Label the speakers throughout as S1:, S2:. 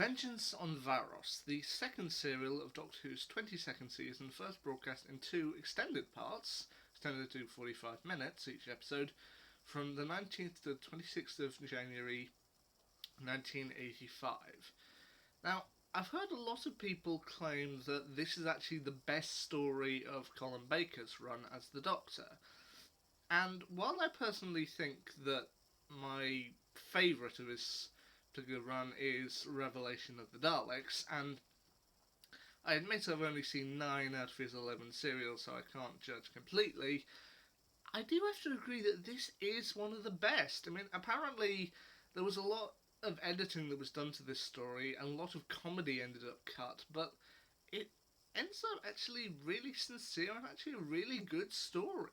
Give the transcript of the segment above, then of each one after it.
S1: Vengeance on Varos, the second serial of Doctor Who's 22nd season, first broadcast in two extended parts, extended to 45 minutes each episode, from the 19th to 26th of January 1985. Now, I've heard a lot of people claim that this is actually the best story of Colin Baker's run as the Doctor. And while I personally think that my favourite of his particular run is Revelation of the Daleks, and I admit I've only seen 9 out of his 11 serials, so I can't judge completely, I do have to agree that this is one of the best. I mean, apparently there was a lot of editing that was done to this story, and a lot of comedy ended up cut, but it ends up actually really sincere and actually a really good story.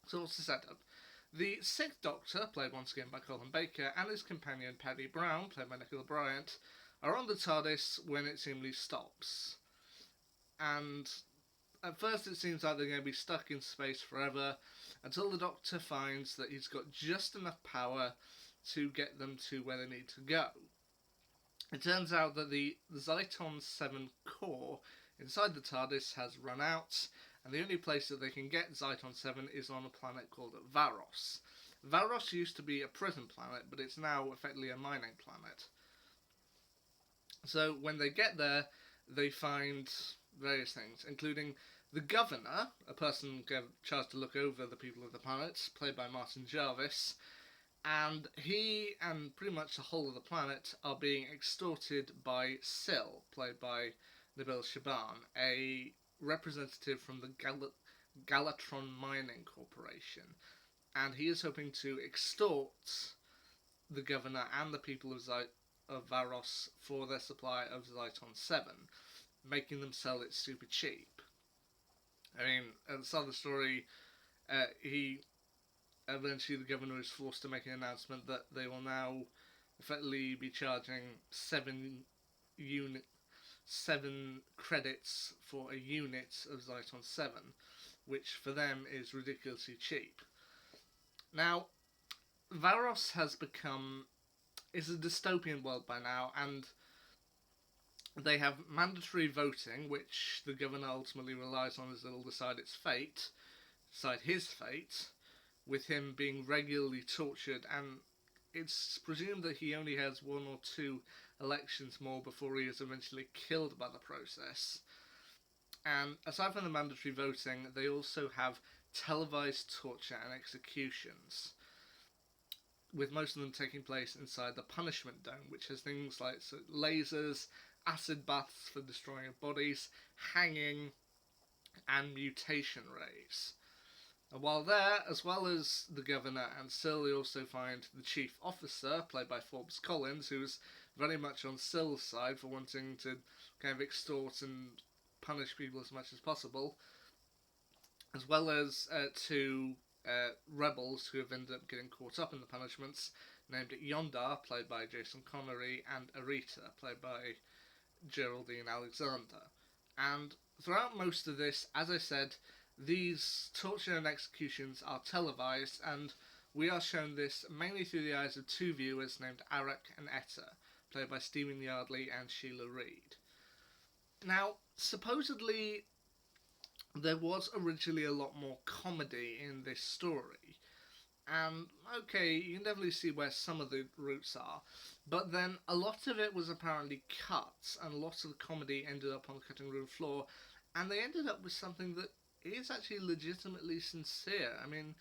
S1: So what's the setup? The Sixth Doctor, played once again by Colin Baker, and his companion Paddy Brown, played by Nicola Bryant, are on the TARDIS when it seemingly stops. And at first it seems like they're going to be stuck in space forever, until the Doctor finds that he's got just enough power to get them to where they need to go. It turns out that the Zyton 7 core inside the TARDIS has run out, and the only place that they can get Zyton 7 is on a planet called Varos. Varos used to be a prison planet, but it's now effectively a mining planet. So when they get there, they find various things, including the governor, a person charged to look over the people of the planet, played by Martin Jarvis, and he and pretty much the whole of the planet are being extorted by Syl, played by Nabil Shaban, a representative from the Galatron Mining Corporation. And he is hoping to extort the governor and the people of Varos for their supply of Zyton 7, making them sell it super cheap. I mean, at the start of the story, eventually the governor is forced to make an announcement that they will now effectively be charging 7 credits for a unit of Zyton 7, which for them is ridiculously cheap. Now, Varos is a dystopian world by now, and they have mandatory voting, which the governor ultimately relies on as it'll decide his fate, with him being regularly tortured, and it's presumed that he only has 1 or 2 elections more before he is eventually killed by the process. And aside from the mandatory voting, they also have televised torture and executions, with most of them taking place inside the punishment dome, which has things like lasers, acid baths for destroying bodies, hanging, and mutation rays. And while there, as well as the governor and Syl, you also find the chief officer, played by Forbes Collins, who's very much on Syl's side for wanting to kind of extort and punish people as much as possible, as well as 2 rebels who have ended up getting caught up in the punishments, named Yondar, played by Jason Connery, and Arita, played by Geraldine Alexander. And throughout most of this, as I said, these torture and executions are televised, and we are shown this mainly through the eyes of 2 viewers named Arak and Etta, played by Stephen Yardley and Sheila Reid. Now, supposedly, there was originally a lot more comedy in this story, and okay, you can definitely see where some of the roots are, but then a lot of it was apparently cut, and a lot of the comedy ended up on the cutting room floor, and they ended up with something that is actually legitimately sincere. I mean,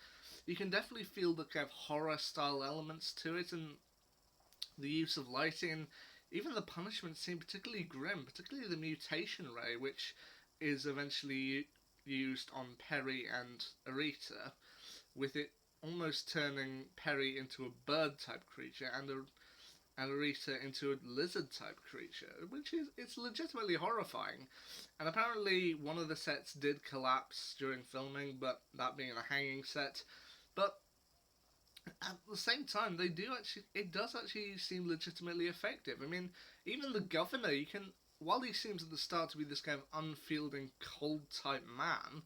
S1: you can definitely feel the kind of horror-style elements to it, and the use of lighting, and even the punishments seem particularly grim, particularly the mutation ray, which is eventually used on Perry and Arita, with it almost turning Perry into a bird-type creature, and Arita into a lizard-type creature, which it's legitimately horrifying. And apparently one of the sets did collapse during filming, but that being a hanging set. But at the same time, it does actually seem legitimately effective. I mean, even the governor, while he seems at the start to be this kind of unfeeling, cold-type man,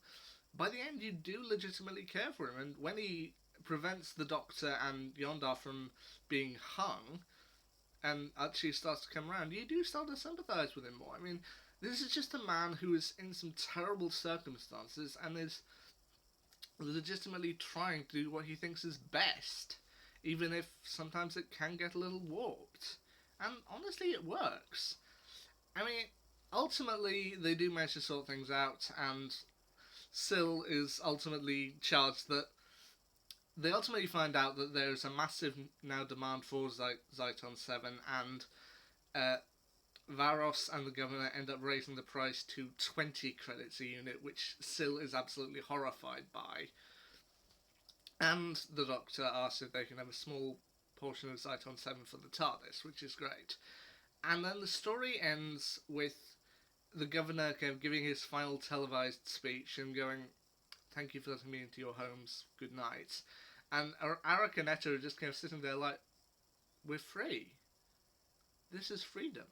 S1: by the end you do legitimately care for him. And when he prevents the Doctor and Yondar from being hung, and actually starts to come around, you do start to sympathise with him more. I mean, this is just a man who is in some terrible circumstances and is legitimately trying to do what he thinks is best, even if sometimes it can get a little warped. And honestly, it works. I mean, ultimately, they do manage to sort things out, and Syl is ultimately charged that they ultimately find out that there's a massive now demand for Zyton 7, and uh, Varos and the governor end up raising the price to 20 credits a unit, which Syl is absolutely horrified by. And the Doctor asks if they can have a small portion of Zyton 7 for the TARDIS, which is great. And then the story ends with the governor kind of giving his final televised speech and going, "Thank you for letting me into your homes. Good night." And Arak and Etta are just kind of sitting there like, "We're free. This is freedom."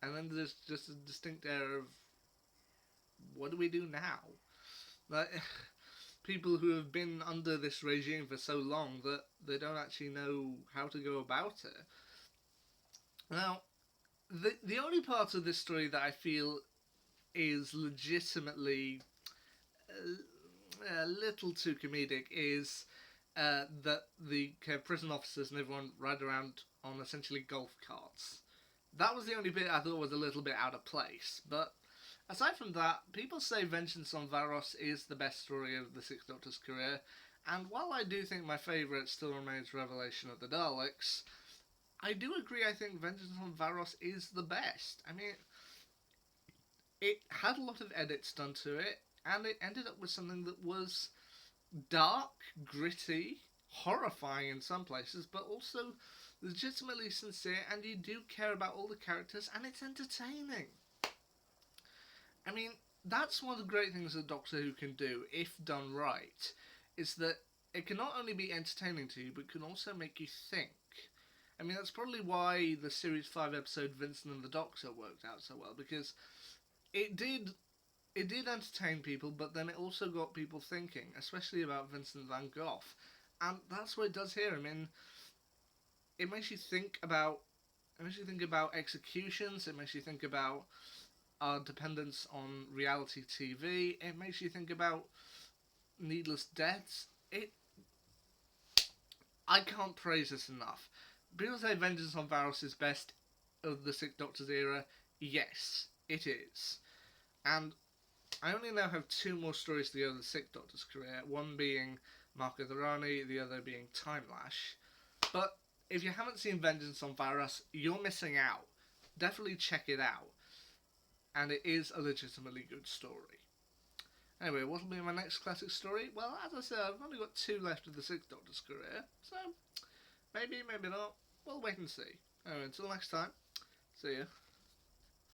S1: And then there's just a distinct air of, what do we do now? Like, people who have been under this regime for so long that they don't actually know how to go about it. Now, the only part of this story that I feel is legitimately a little too comedic is that the prison officers and everyone ride around on essentially golf carts. That was the only bit I thought was a little bit out of place. But aside from that, people say Vengeance on Varos is the best story of the Sixth Doctor's career. And while I do think my favourite still remains Revelation of the Daleks, I do agree I think Vengeance on Varos is the best. I mean, it had a lot of edits done to it, and it ended up with something that was dark, gritty, horrifying in some places, but also legitimately sincere, and you do care about all the characters, and it's entertaining. I mean, that's one of the great things that Doctor Who can do, if done right, is that it can not only be entertaining to you, but can also make you think. I mean, that's probably why the Series 5 episode Vincent and the Doctor worked out so well, because it did entertain people, but then it also got people thinking, especially about Vincent van Gogh. And that's what it does here. I mean, it makes you think about executions, it makes you think about our dependence on reality TV, it makes you think about needless deaths. I can't praise this enough. People say Vengeance on Varos is best of the Sixth Doctor's era. Yes, it is. And I only now have two more stories to go of the Sixth Doctor's career, one being Mark of the Rani, the other being Time Lash. But if you haven't seen Vengeance on Varos, you're missing out. Definitely check it out. And it is a legitimately good story. Anyway, what will be my next classic story? Well, as I said, I've only got two left of the Sixth Doctor's career, so maybe, maybe not. We'll wait and see. Anyway, until next time, see ya.